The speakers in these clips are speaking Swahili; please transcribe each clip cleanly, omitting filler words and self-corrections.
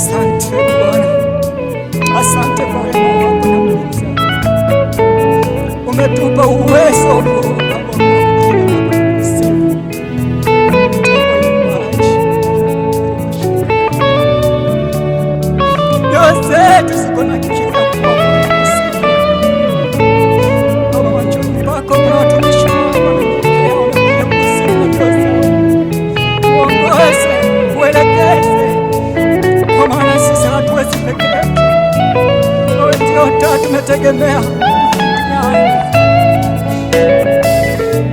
Asante Bwana, asante kwa wema wako na nguvu zako. Umetupa uwezo zetu ziko na kikira Baba, machoni pako kuna watumishi wako wamenyenyekea, wamekuja kusifu ndio zao. Uongoze, uelekeze, kwa maana sisi hatuwezi peke yetu. Wewe ndio taa tumetegemea.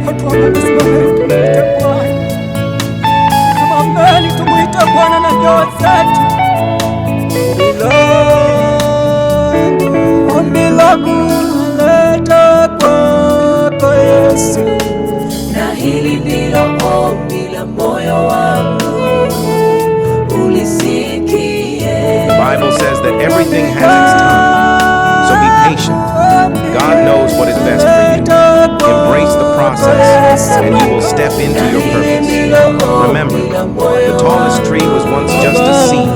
Watu wamesimama tumwite Bwana, simameni tumwite Bwana na nyoyo zetu. Ombi langu naleta kwako Yesu, na hili ndilo ombi la moyo wangu, ulisikie. The Bible says that everything has its time, so be patient. God knows what is best for you. Embrace the process, and you will step into your purpose. Remember, the tallest tree was once just a seed.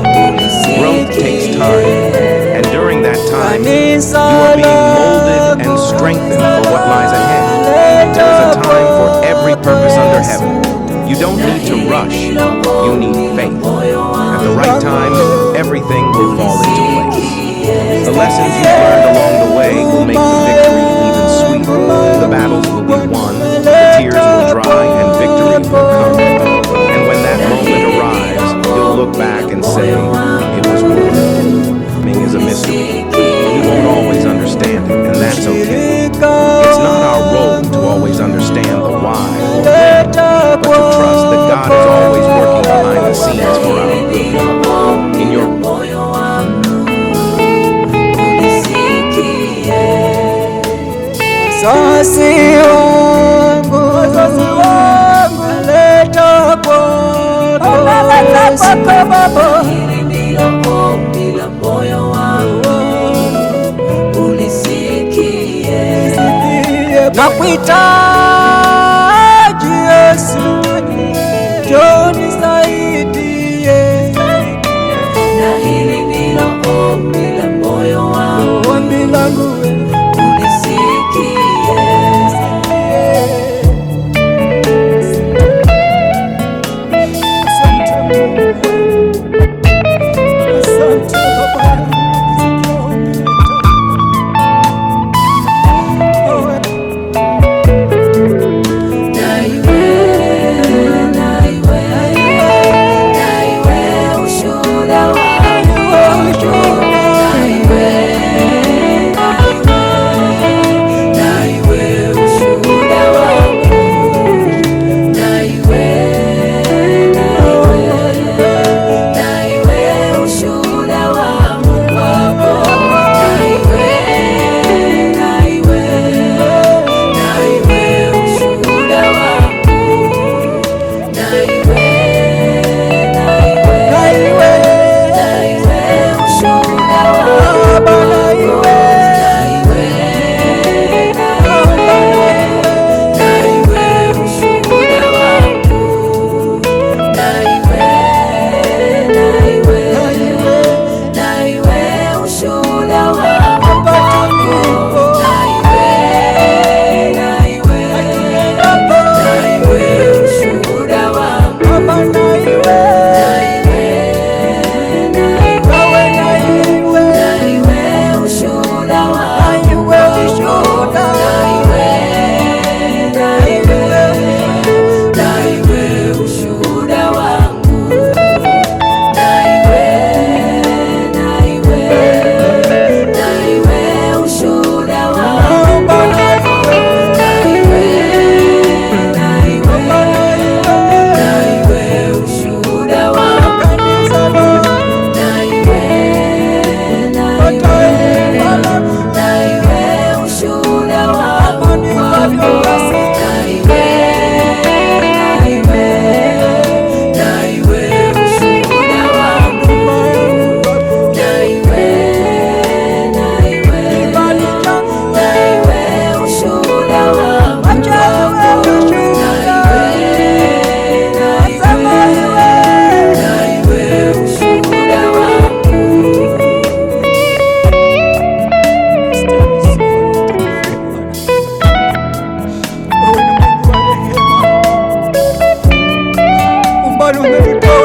Growth takes time, and during that time, you are being molded and strengthened for what lies ahead. There is a time for every purpose under heaven. You don't need to rush, you need faith. At the right time, everything will fall into place. The lessons you learned along the way will make the victory even sweeter. The battles will be won, the tears will dry, and victory will come. And when that moment arrives, you'll look back and say, it was worth it. Timing is a mystery. We won't always understand it, and that's okay. It's not our role to always understand the why or when, but to trust that God is always working behind the scenes for our good. In your wazazi wangu naleta kwako Baba, Hili ndilo ombi la moyo wangu, ulisikie. nakuhitaji Yesu, njoo nisaidie. Na hili ndilo ombi la moyo wangu, Ombi langu ulisikie.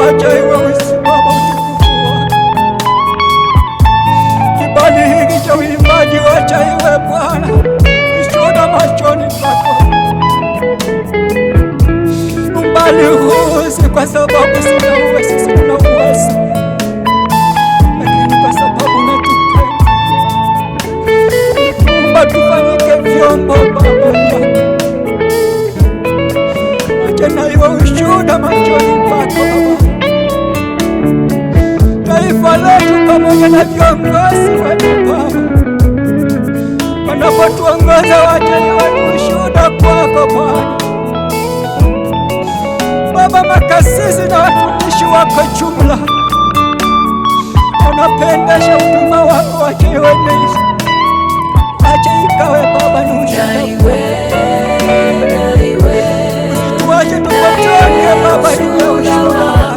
wacha iwe usimama utukufu wako. Kibali hiki cha uimbaji wacha iwe Bwana ushuhuda machoni pako. Umbali huu si kwa sababu sina uwezo, sina uwezo, lakini kwa sababu unatupenda. Umba tufanyike vyombo Baba yako. Wacha na iwe ushuhuda machoni pako Baba. Taifa letu pamoja na viongozi wetu Baba wanapotuongoza, wacha iwe ushuhuda kwako Bwana. Baba, makasisi na watumishi wako jumla wanapendesha huduma wako, wacha iwe nisi, wacha ikawe Baba ni ushuhuda. Usituache tupotee Baba, iwe ushuhuda.